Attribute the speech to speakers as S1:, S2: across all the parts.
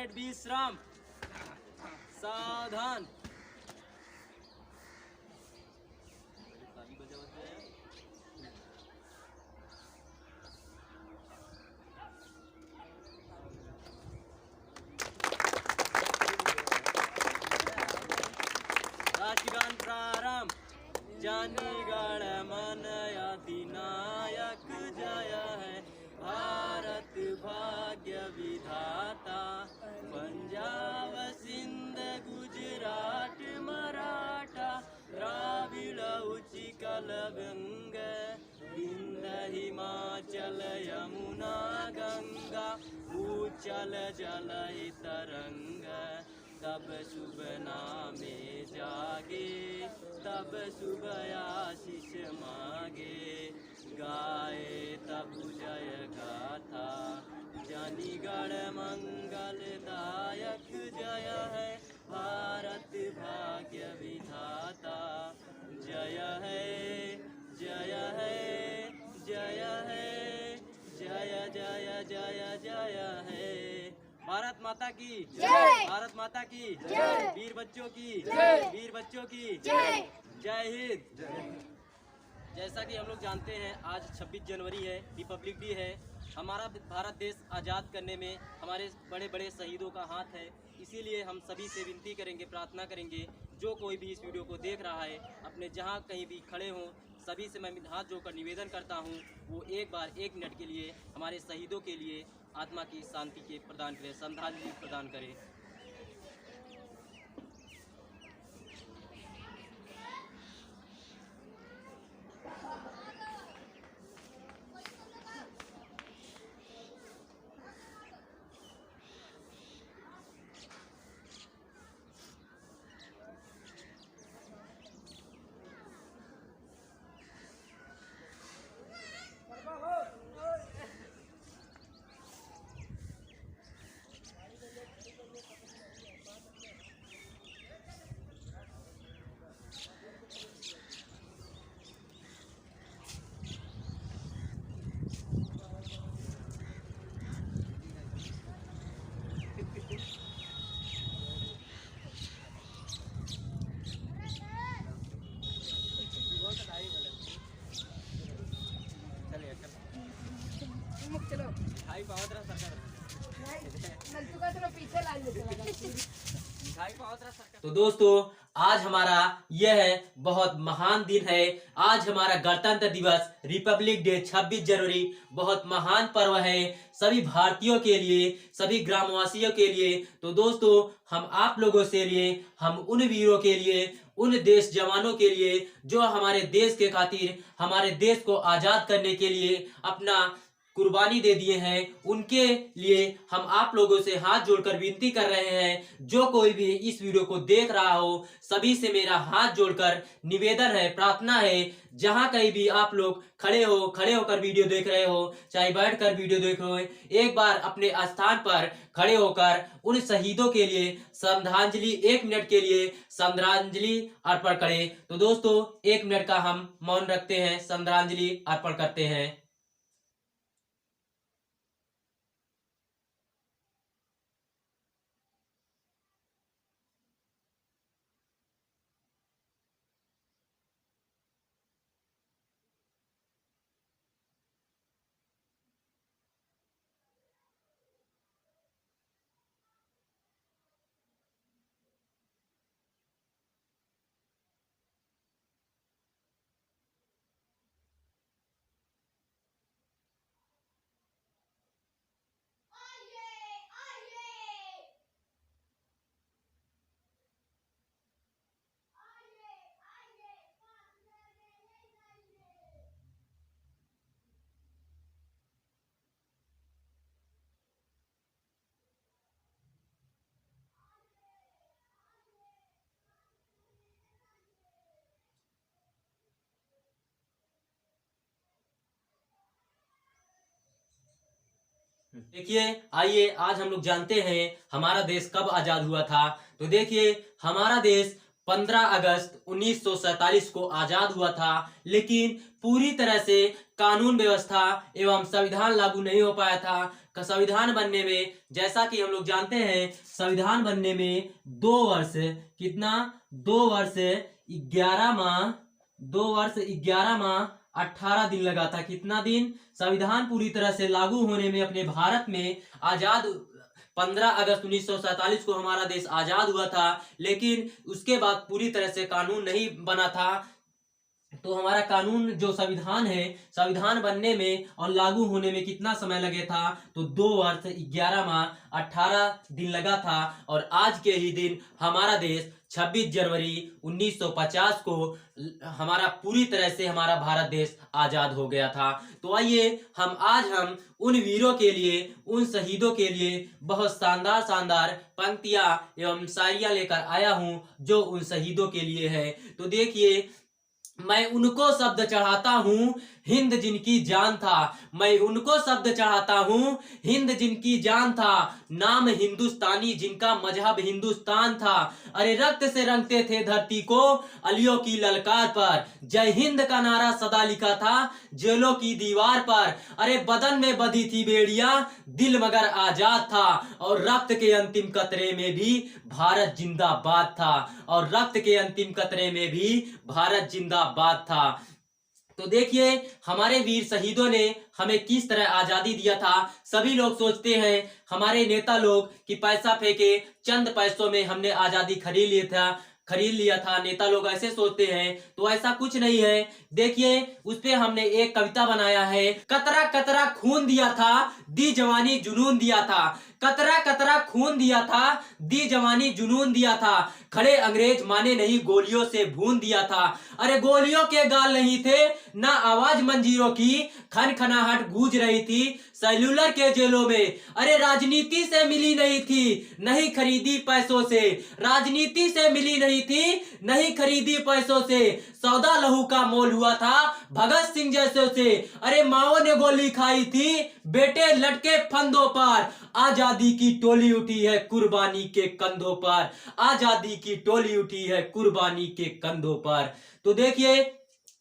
S1: Minute विश्राम। सावधान। राष्ट्रगान प्रारंभ। जानी गण मन अधिनायक जय है, भारत भाग्य विधाता। पंजाब सिंध गुजरात मराठा, द्राविड़ उचिकल गंग, विंध्य हिमाचल यमुना गंगा, उच्चल जल तरंग। तब शुभ नामे जागे, तब शुभ आशीष मांगे, गाए तब जय गाथा। जनि गण मंगलदायक जय है, भारत भाग्य विधाता। जय है जय है जय है, जय जय जय जय है। भारत माता की जय। भारत माता की जय। वीर बच्चों की जय। वीर बच्चों की जय। जय हिंद। जैसा कि हम लोग जानते हैं, आज 26 जनवरी है, रिपब्लिक डे है। हमारा भारत देश आज़ाद करने में हमारे बड़े बड़े शहीदों का हाथ है। इसीलिए हम सभी से विनती करेंगे, प्रार्थना करेंगे, जो कोई भी इस वीडियो को देख रहा है, अपने जहां कहीं भी खड़े हों, सभी से मैं हाथ जोड़कर निवेदन करता हूं, वो एक बार 1 मिनट के लिए हमारे शहीदों के लिए आत्मा की शांति के प्रदान करें, श्रद्धांजलि प्रदान करें।
S2: चलो
S1: मिठाई पावत रहा सरकार।
S2: पीछे
S1: तो दोस्तों, आज हमारा यह बहुत महान दिन है। आज हमारा गणतंत्र दिवस, रिपब्लिक डे 26 जनवरी बहुत महान पर्व है सभी भारतीयों के लिए, सभी ग्रामवासियों के लिए। तो दोस्तों, हम आप लोगों से लिए, हम उन वीरों के लिए, उन देश जवानों के लिए जो हमारे देश के खातिर, हमारे देश को आजाद करने के लिए अपना कुर्बानी दे दिए हैं, उनके लिए हम आप लोगों से हाथ जोड़कर विनती कर रहे हैं। जो कोई भी इस वीडियो को देख रहा हो, सभी से मेरा हाथ जोड़कर निवेदन है, प्रार्थना है, जहां कहीं भी आप लोग खड़े होकर वीडियो देख रहे हो, चाहे बैठकर वीडियो देख रहे हो, एक बार अपने स्थान पर खड़े होकर उन शहीदों के लिए श्रद्धांजलि 1 मिनट के लिए श्रद्धांजलि अर्पण करें। तो दोस्तों, 1 मिनट का हम मौन रखते हैं, श्रद्धांजलि अर्पण करते हैं। देखिए, आइए आज हम लोग जानते हैं हमारा देश कब आजाद हुआ था। तो देखिए, हमारा देश 15 अगस्त 1947 को आजाद हुआ था, लेकिन पूरी तरह से कानून व्यवस्था एवं संविधान लागू नहीं हो पाया था। संविधान बनने में, जैसा कि हम लोग जानते हैं, संविधान बनने में 2 वर्ष, कितना, 2 वर्ष 11 माह, 18 दिन लगा था। कितना दिन? संविधान पूरी तरह से लागू होने में अपने भारत में आजाद 15 अगस्त 1947 को हमारा देश आजाद हुआ था, लेकिन उसके बाद पूरी तरह से कानून नहीं बना था। तो हमारा कानून जो संविधान है, संविधान बनने में और लागू होने में कितना समय लगे था? तो 2 वर्ष 11 माह 18 दिन लगा था। और आज के ही दिन हमारा देश 26 जनवरी 1950 को हमारा पूरी तरह से हमारा भारत देश आजाद हो गया था। तो आइए हम उन वीरों के लिए, उन शहीदों के लिए बहुत शानदार शानदार पंक्तियां एवं शायरियां लेकर आया हूं जो उन शहीदों के लिए है। तो देखिए, मैं उनको शब्द चढ़ाता हूँ हिंद जिनकी जान था, मैं उनको शब्द चढ़ाता हूँ हिंद जिनकी जान था, नाम हिंदुस्तानी जिनका मजहब हिंदुस्तान था। अरे रक्त से रंगते थे धरती को अलियों की ललकार पर, जय हिंद का नारा सदा लिखा था जेलों की दीवार पर। अरे बदन में बधी थी बेड़ियां, दिल मगर आजाद था, और रक्त के अंतिम कतरे में भी भारत जिंदाबाद था, और रक्त के अंतिम कतरे में भी भारत जिंदाबाद था। तो देखिए, हमारे वीर शहीदों ने हमें किस तरह आजादी दिया था। सभी लोग सोचते हैं, हमारे नेता लोग, कि पैसा फेंके, चंद पैसों में हमने आजादी खरीद लिया था। नेता लोग ऐसे सोचते हैं, तो ऐसा कुछ नहीं है। देखिए, उस पे हमने एक कविता बनाया है। कतरा कतरा खून दिया था, दी जवानी जुनून दिया था, कतरा कतरा खून दिया था, दी जवानी जुनून दिया था, खड़े अंग्रेज माने नहीं गोलियों से भून दिया था। अरे गोलियों के गाल नहीं थे, ना आवाज मंजीरों की, खनखनाहट गूंज रही थी सेल्यूलर के जेलों में। अरे राजनीति से मिली नहीं थी, नहीं खरीदी पैसों से, राजनीति से मिली नहीं थी, नहीं खरीदी पैसों से, सौदा लहू का मोल हुआ था भगत सिंह जैसों से। अरे माओ ने गोली खाई थी, बेटे लटके फंदों पर, आजादी की टोली उठी है कुर्बानी के कंधों पर, आजादी की टोली उठी है कुर्बानी के कंधों पर। तो देखिए,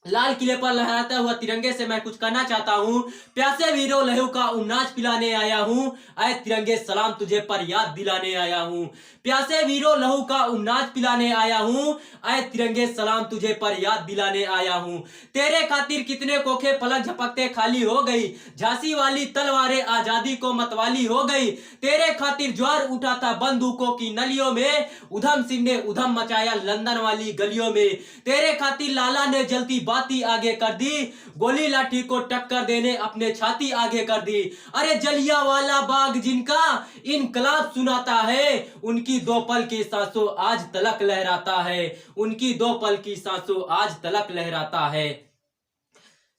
S1: लाल किले पर लहराता हुआ तिरंगे से मैं कुछ कहना चाहता हूँ। प्यासे वीरों लहू का उन्नाच पिलाने आया हूँ, ऐ तिरंगे सलाम तुझे पर याद दिलाने आया हूँ। प्यासे वीरों लहू का उन्नाच पिलाने आया हूँ, ऐ तिरंगे सलाम तुझे पर याद दिलाने आया हूँ। तेरे खातिर कितने कोखे पलक झपकते खाली हो गई, झांसी वाली तलवारें आजादी को मतवाली हो गई। तेरे खातिर ज्वार उठा था बंदूकों की नलियों में, उधम सिंह ने उधम मचाया लंदन वाली गलियों में। तेरे खातिर लाला ने जलती बाती आगे कर दी, गोली लाठी को टक्कर देने अपने छाती आगे कर दी। अरे जलियांवाला बाग जिनका इनकलाब सुनाता है, उनकी 2 पल की सांसों आज तलक लहराता है, उनकी 2 पल की सांसों आज तलक लहराता है।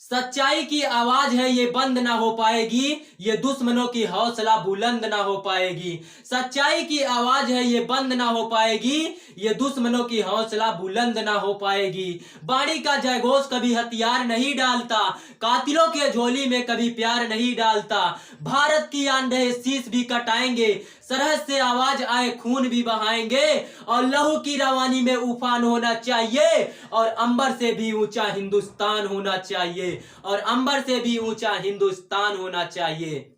S1: सच्चाई की आवाज है ये बंद ना हो पाएगी, ये दुश्मनों की हौसला बुलंद ना हो पाएगी। सच्चाई की आवाज है ये बंद ना हो पाएगी, ये दुश्मनों की हौसला बुलंद ना हो पाएगी। बाड़ी का जयघोष कभी हथियार नहीं डालता, कातिलों के झोली में कभी प्यार नहीं डालता। भारत की आन रहे शीश भी कटाएंगे, सरहद से आवाज आए खून भी बहाएंगे, और लहू की रवानी में उफान होना चाहिए, और अंबर से भी ऊंचा हिंदुस्तान होना चाहिए, और अंबर से भी ऊंचा हिंदुस्तान होना चाहिए।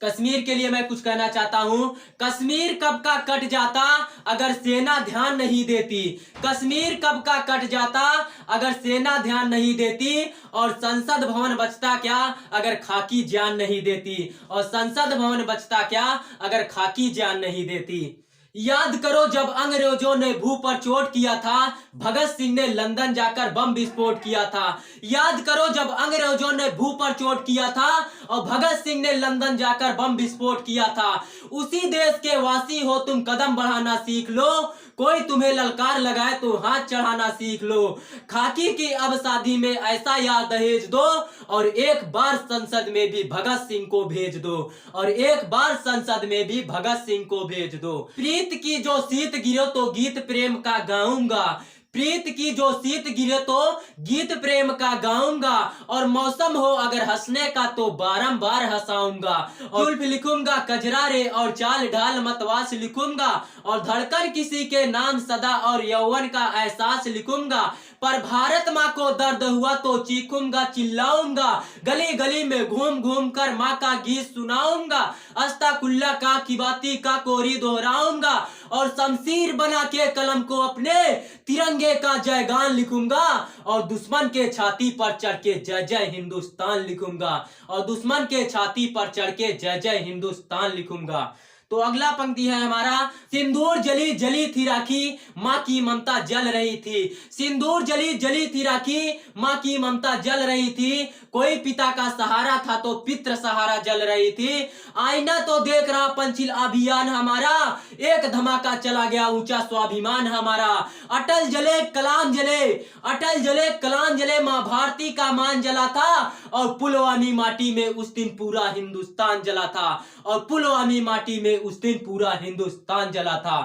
S1: कश्मीर के लिए मैं कुछ कहना चाहता हूं। कश्मीर कब का कट जाता अगर सेना ध्यान नहीं देती, कश्मीर कब का कट जाता अगर सेना ध्यान नहीं देती, और संसद भवन बचता क्या अगर खाकी जान नहीं देती, और संसद भवन बचता क्या अगर खाकी जान नहीं देती। याद करो जब अंग्रेजों ने भू पर चोट किया था, भगत सिंह ने लंदन जाकर बम विस्फोट किया था। याद करो जब अंग्रेजों ने भू पर चोट किया था और भगत सिंह ने लंदन जाकर बम विस्फोट किया था। उसी देश के वासी हो तुम, कदम बढ़ाना सीख लो, कोई तुम्हें ललकार लगाए तो हाथ चढ़ाना सीख लो। खाकी की अब शादी में ऐसा यार दहेज दो, और एक बार संसद में भी भगत सिंह को भेज दो, और एक बार संसद में भी भगत सिंह को भेज दो। प्रीत की जो शीत गिरो तो गीत प्रेम का गाऊंगा, प्रीत की जो शीत गिरे तो गीत प्रेम का गाऊंगा, और मौसम हो अगर हंसने का तो बारंबार हंसाऊंगा, और जुल्फ लिखूंगा कजरारे और चाल ढाल मतवास लिखूंगा, और धड़कन किसी के नाम सदा और यौवन का एहसास लिखूंगा, पर भारत माँ को दर्द हुआ तो चीखूंगा चिल्लाऊंगा, गली गली में घूम घूम कर माँ का गीत सुनाऊंगा, अस्ताकुल्ला का किबाती का कोरी दोहराऊंगा, और शमशीर बना के कलम को अपने तिरंगे का जयगान लिखूंगा, और दुश्मन के छाती पर चढ़ के जय जय हिंदुस्तान लिखूंगा, और दुश्मन के छाती पर चढ़ के जय जय हिंदुस्तान लिखूंगा। तो अगला पंक्ति है हमारा, सिंदूर जली जली थी राखी माँ की ममता जल रही थी, सिंदूर जली जली थी राखी माँ की ममता जल रही थी, कोई पिता का सहारा था तो पितृ सहारा जल रही थी, आईना तो देख रहा पंचशील अभियान हमारा, एक धमाका चला गया ऊंचा स्वाभिमान हमारा, अटल जले कलाम जले, अटल जले कलाम जले, माँ भारती का मान जला था, और पुलवामी माटी में उस दिन पूरा हिंदुस्तान जला था, और पुलवामी माटी में उस दिन पूरा हिंदुस्तान जला था।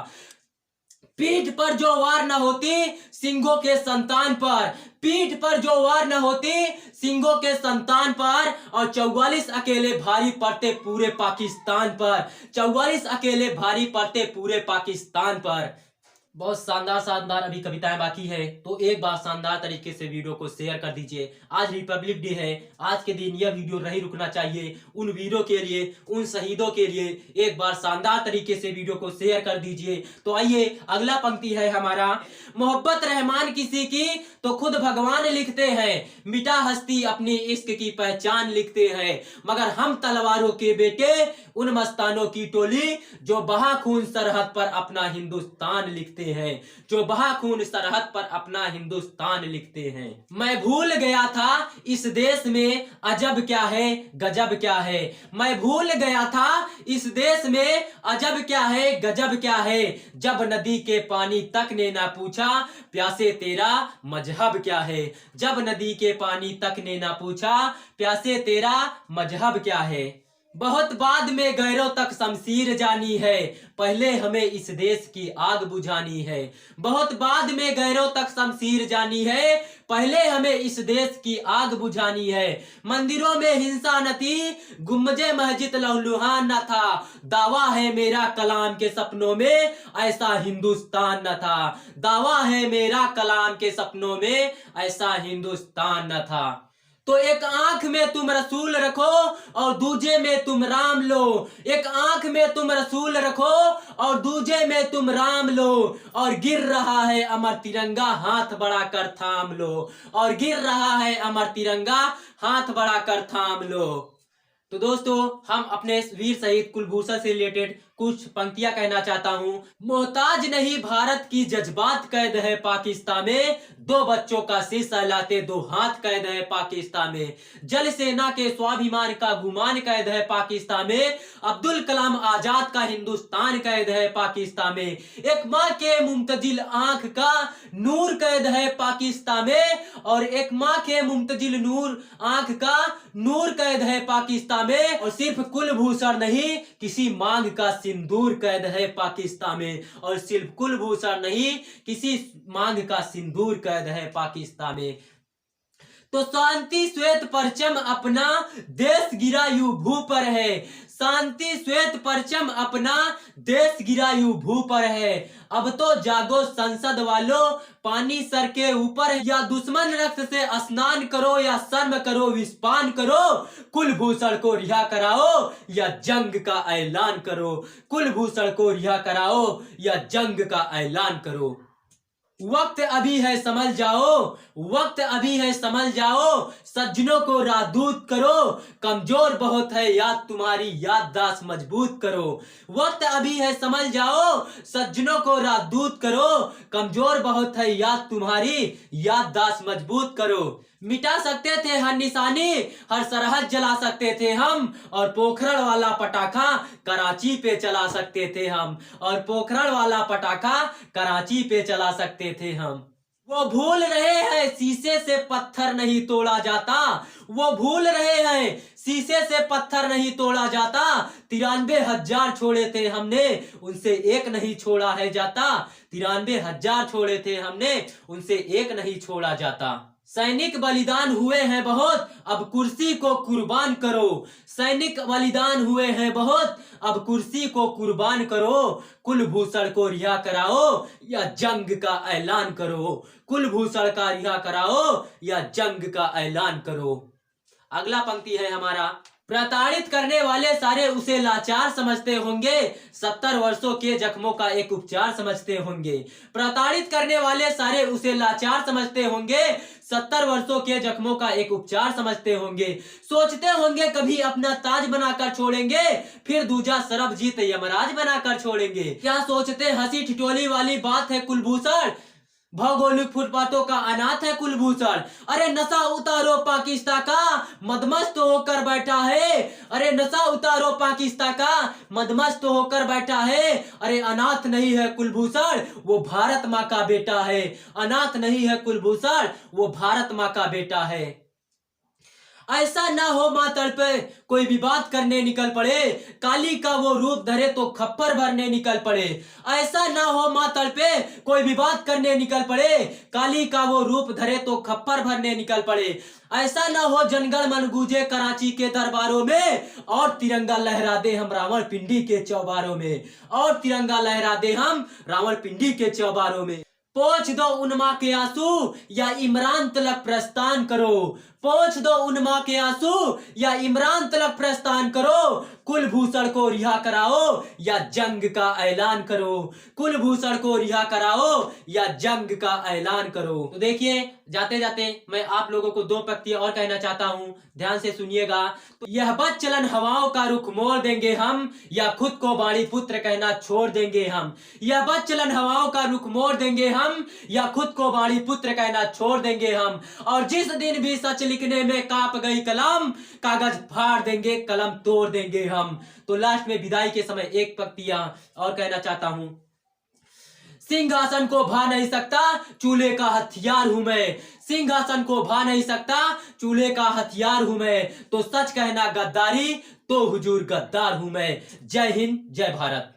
S1: पीठ पर जो वार न होती सिंघों के संतान पर, पीठ पर जो वार न होती सिंघों के संतान पर, और 44 अकेले भारी पड़ते पूरे पाकिस्तान पर, 44 अकेले भारी पड़ते पूरे पाकिस्तान पर। बहुत शानदार शानदार अभी कविताएं बाकी है, तो एक बार शानदार तरीके से वीडियो को शेयर कर दीजिए। आज रिपब्लिक डे है, आज के दिन यह वीडियो नहीं रुकना चाहिए। उन वीरों के लिए, उन शहीदों के लिए एक बार शानदार तरीके से वीडियो को शेयर कर दीजिए। तो आइए अगला पंक्ति है हमारा, मोहब्बत रहमान किसी की तो खुद भगवान लिखते हैं, मिटा हस्ती अपनी इश्क की पहचान लिखते हैं, मगर हम तलवारों के बेटे उन मस्तानों की टोली जो बहा खून सरहद पर अपना हिंदुस्तान लिखते हैं, जो बहा खून सरहद पर अपना हिंदुस्तान लिखते हैं। मैं भूल गया था इस देश में अजब क्या है गजब क्या है, मैं भूल गया था इस देश में अजब क्या है गजब क्या है, जब नदी के पानी तक ने ना पूछा प्यासे तेरा मजहब क्या है, जब नदी के पानी तक ने ना पूछा प्यासे तेरा मजहब क्या है। बहुत बाद में गैरों तक शमशीर जानी है, पहले हमें इस देश की आग बुझानी है, बहुत बाद में गैरों तक शमशीर जानी है, पहले हमें इस देश की आग बुझानी है। मंदिरों में हिंसा न थी, गुम्बजे मस्जिद लहूलुहान न था, दावा है मेरा कलाम के सपनों में ऐसा हिंदुस्तान न था, दावा है मेरा कलाम के सपनों में ऐसा हिंदुस्तान न था। तो एक आंख में तुम रसूल रखो और दूजे में तुम राम लो, एक आंख में तुम रसूल रखो और दूजे में तुम राम लो, और गिर रहा है अमर तिरंगा हाथ बढ़ाकर थाम लो, और गिर रहा है अमर तिरंगा हाथ बढ़ाकर थाम लो। तो दोस्तों, हम अपने वीर शहीद कुलभूषण से रिलेटेड कुछ पंक्तियां कहना चाहता हूं। मोहताज नहीं भारत की जज्बात कैद है पाकिस्तान में, दो बच्चों का सिर सहलाते दो हाथ कैद है पाकिस्तान में, जल सेना के स्वाभिमान का गुमान कैद है पाकिस्तान में, अब्दुल कलाम आजाद का हिंदुस्तान कैद है पाकिस्तान में, एक माँ के मुमतजिल आंख का नूर कैद है पाकिस्तान में, और एक माँ के मुमतजिल नूर आंख का नूर कैद है पाकिस्तान में, और सिर्फ कुलभूषण नहीं किसी मांग का सिंदूर कैद है पाकिस्तान में, और सिर्फ कुलभूषण नहीं किसी मांग का सिंदूर कैद है पाकिस्तान में। तो शांति श्वेत परचम अपना देश गिरा यू भू पर है, शांति श्वेत परचम अपना देश गिरा यू भू पर है, अब तो जागो संसद वालों पानी सर के ऊपर, या दुश्मन रक्त से स्नान करो या शर्म करो विस्पान करो, कुलभूषण को रिहा कराओ या जंग का ऐलान करो, कुलभूषण को रिहा कराओ या जंग का ऐलान करो। वक्त अभी है समझ जाओ, वक्त अभी है समझ जाओ, सज्जनों को राहदूत करो, कमजोर बहुत है याद तुम्हारी याददाश्त मजबूत करो, वक्त अभी है समझ जाओ, सज्जनों को राहदूत करो, कमजोर बहुत है याद तुम्हारी याददाश्त मजबूत करो। मिटा सकते थे हर निशानी, हर सरहद जला सकते थे हम, और पोखरण वाला पटाखा कराची पे चला सकते थे हम, और पोखरण वाला पटाखा कराची पे चला सकते थे हम। वो भूल रहे हैं शीशे से पत्थर नहीं तोड़ा जाता। वो भूल रहे हैं शीशे से पत्थर नहीं तोड़ा जाता। 93,000 छोड़े थे हमने, उनसे एक नहीं छोड़ा है जाता। 93,000 छोड़े थे हमने, उनसे एक नहीं छोड़ा जाता। सैनिक बलिदान हुए हैं बहुत, अब कुर्सी को कुर्बान करो। सैनिक बलिदान हुए हैं बहुत, अब कुर्सी को कुर्बान करो। कुलभूषण को रिहा कराओ या जंग का ऐलान करो। कुलभूषण का रिहा कराओ या जंग का ऐलान करो। अगला पंक्ति है हमारा, प्रताड़ित करने वाले सारे उसे लाचार समझते होंगे, 70 वर्षों के जख्मों का एक उपचार समझते होंगे। प्रताड़ित करने वाले सारे उसे लाचार समझते होंगे, 70 वर्षों के जख्मों का एक उपचार समझते होंगे। सोचते होंगे कभी अपना ताज बनाकर छोड़ेंगे, फिर दूजा सरबजीत यमराज बनाकर छोड़ेंगे। क्या सोचते हंसी ठिठोली वाली बात है कुलभूषण, भौगोलिक फुटपाथों का अनाथ है कुलभूषण। अरे नशा उतारो पाकिस्तान का, मदमस्त होकर बैठा है। अरे नशा उतारो पाकिस्तान का, मदमस्त होकर बैठा है। अरे अनाथ नहीं है कुलभूषण, वो भारत माँ का बेटा है। अनाथ नहीं है कुलभूषण, वो भारत माँ का बेटा है। ऐसा ना हो मां तड़पे कोई विवाद करने निकल पड़े, काली का वो रूप धरे तो खप्पर भरने निकल पड़े। ऐसा ना हो मां तड़पे कोई विवाद करने निकल पड़े, काली का वो रूप धरे तो खप्पर भरने निकल पड़े। ऐसा ना हो जनगण मन गूंजे कराची के दरबारों में, और तिरंगा लहरा दे हम रावण पिंडी के चौबारों में। और तिरंगा लहरा दे हम रावण पिंडी के चौबारों में। पोंछ दो उन माँ के आंसू या इमरान तलक प्रस्थान करो। पोंछ दो उन माँ के आंसू या इमरान तलक प्रस्थान करो। कुलभूषण को रिहा कराओ या जंग का ऐलान करो। कुलभूषण को रिहा कराओ या जंग का ऐलान करो। तो देखिए, जाते जाते मैं आप लोगों को 2 पंक्तियां और कहना चाहता हूँ, ध्यान से सुनिएगा। तो यह बद चलन हवाओं का रुख मोड़ देंगे हम, या खुद को बाणी पुत्र कहना छोड़ देंगे हम। यह बद चलन हवाओं का रुख मोड़ देंगे हम, या खुद को बाणी पुत्र कहना छोड़ देंगे हम। और जिस दिन भी सच लिखने में कांप गई कलम, कागज फाड़ देंगे कलम तोड़ देंगे हम। तो लास्ट में विदाई के समय एक पंक्तियां और कहना चाहता हूं, सिंहासन को भा नहीं सकता चूल्हे का हथियार हूं मैं। सिंहासन को भा नहीं सकता चूल्हे का हथियार हूं मैं। तो सच कहना गद्दारी, तो हुजूर गद्दार हूं मैं। जय हिंद, जय भारत।